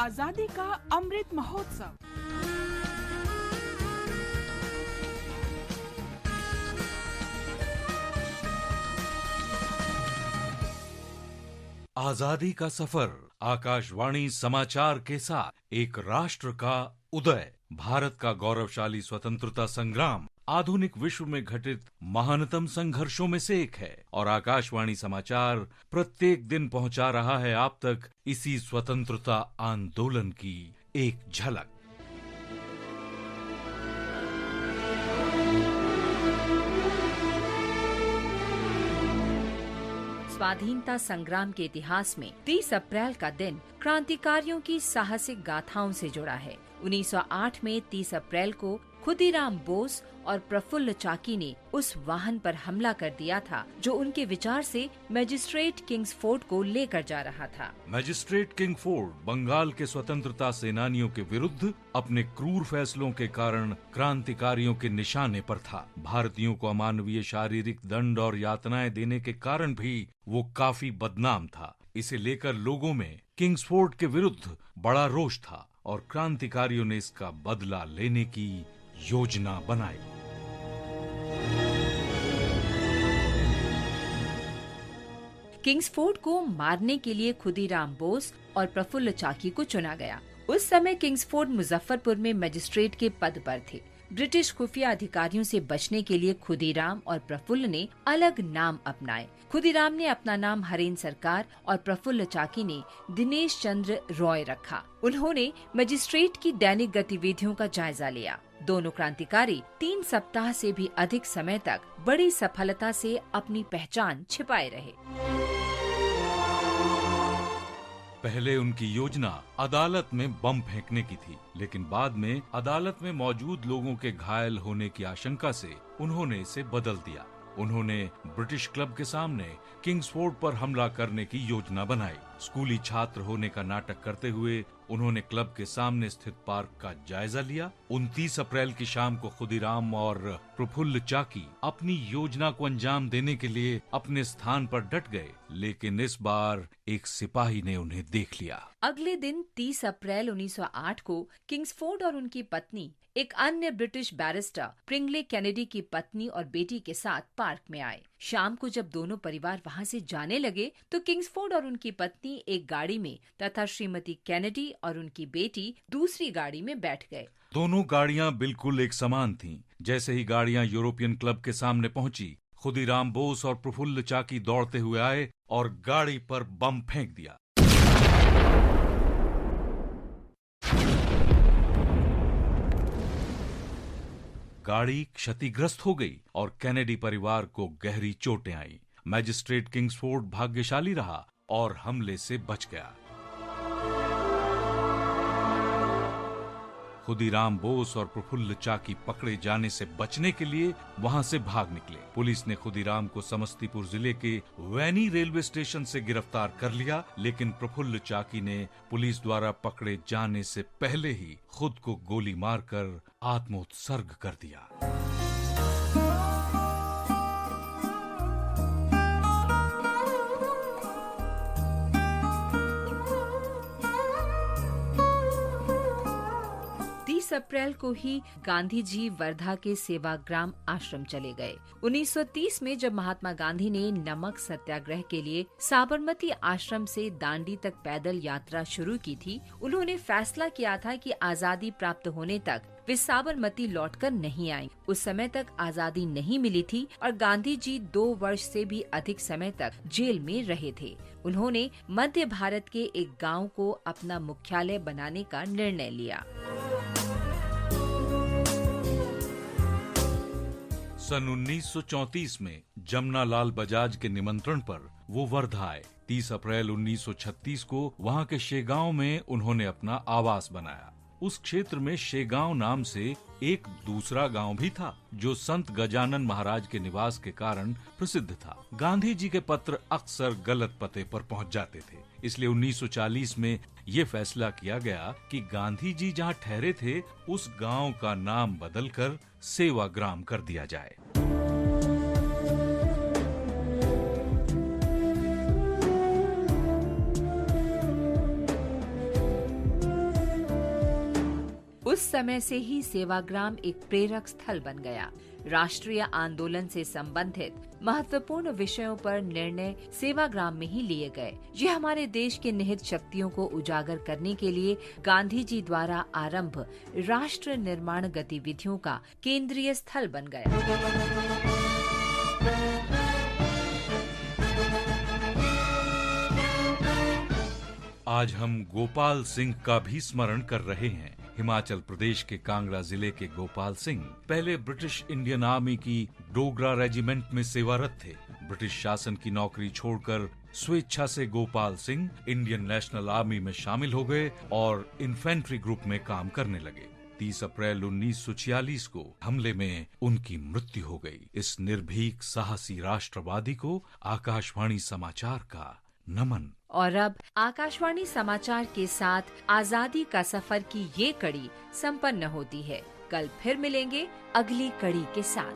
आजादी का अमृत महोत्सव। आजादी का सफर, आकाशवाणी समाचार के साथ एक राष्ट्र का उदय, भारत का गौरवशाली स्वतंत्रता संग्राम आधुनिक विश्व में घटित महानतम संघर्षों में से एक है और आकाशवाणी समाचार प्रत्येक दिन पहुंचा रहा है आप तक इसी स्वतंत्रता आंदोलन की एक झलक। स्वाधीनता संग्राम के इतिहास में 30 अप्रैल का दिन क्रांतिकारियों की साहसिक गाथाओं से जुड़ा है। 1908 में 30 अप्रैल को खुदीराम बोस और प्रफुल्ल चाकी ने उस वाहन पर हमला कर दिया था जो उनके विचार से मैजिस्ट्रेट किंग्सफोर्ड को लेकर जा रहा था। मैजिस्ट्रेट किंगफोर्ड बंगाल के स्वतंत्रता सेनानियों के विरुद्ध अपने क्रूर फैसलों के कारण क्रांतिकारियों के निशाने पर था। भारतीयों को अमानवीय शारीरिक दंड और यातनाएं देने के कारण भी वो काफी बदनाम था। इसे लेकर लोगों में किंग्सफोर्ड के विरुद्ध बड़ा रोष था और क्रांतिकारियों ने इसका बदला लेने की योजना बनाई। किंग्सफोर्ड को मारने के लिए खुदीराम बोस और प्रफुल्ल चाकी को चुना गया। उस समय किंग्सफोर्ड मुजफ्फरपुर में मजिस्ट्रेट के पद पर थे। ब्रिटिश खुफिया अधिकारियों से बचने के लिए खुदीराम और प्रफुल्ल ने अलग नाम अपनाए। खुदीराम ने अपना नाम हरेन सरकार और प्रफुल्ल चाकी ने दिनेश चंद्र रॉय रखा। उन्होंने मजिस्ट्रेट की दैनिक गतिविधियों का जायजा लिया। दोनों क्रांतिकारी 3 सप्ताह से भी अधिक समय तक बड़ी सफलता से अपनी पहचान छिपाए रहे। पहले उनकी योजना अदालत में बम फेंकने की थी, लेकिन बाद में अदालत में मौजूद लोगों के घायल होने की आशंका से उन्होंने इसे बदल दिया। उन्होंने ब्रिटिश क्लब के सामने किंग्सफोर्ड पर हमला करने की योजना बनाई। स्कूली छात्र होने का नाटक करते हुए उन्होंने क्लब के सामने स्थित पार्क का जायजा लिया। 29 अप्रैल की शाम को खुदीराम और प्रफुल्ल चाकी अपनी योजना को अंजाम देने के लिए अपने स्थान पर डट गए, लेकिन इस बार एक सिपाही ने उन्हें देख लिया। अगले दिन 30 अप्रैल 1908 को किंग्सफोर्ड और उनकी पत्नी एक अन्य ब्रिटिश बैरिस्टर प्रिंगले कैनेडी की पत्नी और बेटी के साथ पार्क में आए। शाम को जब दोनों परिवार वहां से जाने लगे तो किंग्सफोर्ड और उनकी पत्नी एक गाड़ी में तथा श्रीमती कैनेडी और उनकी बेटी दूसरी गाड़ी में बैठ गए। दोनों गाड़ियां बिल्कुल एक समान थीं। जैसे ही गाड़ियां यूरोपियन क्लब के सामने पहुंची, खुदीराम बोस और प्रफुल्ल चाकी दौड़ते हुए आए और गाड़ी पर बम फेंक दिया। गाड़ी क्षतिग्रस्त हो गई और कैनेडी परिवार को गहरी चोटें आईं। मैजिस्ट्रेट किंग्सफोर्ड भाग्यशाली रहा और हमले से बच गया। खुदीराम बोस और प्रफुल्ल चाकी पकड़े जाने से बचने के लिए वहां से भाग निकले। पुलिस ने खुदीराम को समस्तीपुर जिले के वैनी रेलवे स्टेशन से गिरफ्तार कर लिया, लेकिन प्रफुल्ल चाकी ने पुलिस द्वारा पकड़े जाने से पहले ही खुद को गोली मारकर आत्मोत्सर्ग कर दिया। अप्रैल को ही गांधी जी वर्धा के सेवाग्राम आश्रम चले गए। 1930 में जब महात्मा गांधी ने नमक सत्याग्रह के लिए साबरमती आश्रम से दांडी तक पैदल यात्रा शुरू की थी, उन्होंने फैसला किया था कि आजादी प्राप्त होने तक वे साबरमती लौटकर नहीं आए। उस समय तक आजादी नहीं मिली थी और गांधी जी 2 वर्ष से भी अधिक समय तक जेल में रहे थे। उन्होंने मध्य भारत के एक गांव को अपना मुख्यालय बनाने का निर्णय लिया। सन 1934 में जमनालाल बजाज के निमंत्रण पर वो वर्धा आए। 30 अप्रैल 1936 को वहां के शेगांव में उन्होंने अपना आवास बनाया। उस क्षेत्र में शेगांव नाम से एक दूसरा गांव भी था जो संत गजानन महाराज के निवास के कारण प्रसिद्ध था। गांधी जी के पत्र अक्सर गलत पते पर पहुंच जाते थे, इसलिए 1940 में ये फैसला किया गया कि गांधी जी जहां ठहरे थे उस गांव का नाम बदलकर सेवाग्राम कर दिया जाए। उस समय से ही सेवाग्राम एक प्रेरक स्थल बन गया। राष्ट्रीय आंदोलन से संबंधित महत्वपूर्ण विषयों पर निर्णय सेवाग्राम में ही लिए गए। ये हमारे देश के निहित शक्तियों को उजागर करने के लिए गांधी जी द्वारा आरंभ राष्ट्र निर्माण गतिविधियों का केंद्रीय स्थल बन गया। आज हम गोपाल सिंह का भी स्मरण कर रहे हैं। हिमाचल प्रदेश के कांगड़ा जिले के गोपाल सिंह पहले ब्रिटिश इंडियन आर्मी की डोगरा रेजिमेंट में सेवारत थे। ब्रिटिश शासन की नौकरी छोड़कर स्वेच्छा से Gopal Singh Indian national army में शामिल हो गए और इन्फेंट्री ग्रुप में काम करने लगे। 30 अप्रैल 1946 को हमले में उनकी मृत्यु हो गई। इस निर्भीक साहसी राष्ट्रवादी को आकाशवाणी समाचार का नमन। और अब आकाशवाणी समाचार के साथ आजादी का सफर की ये कड़ी संपन्न होती है। कल फिर मिलेंगे अगली कड़ी के साथ।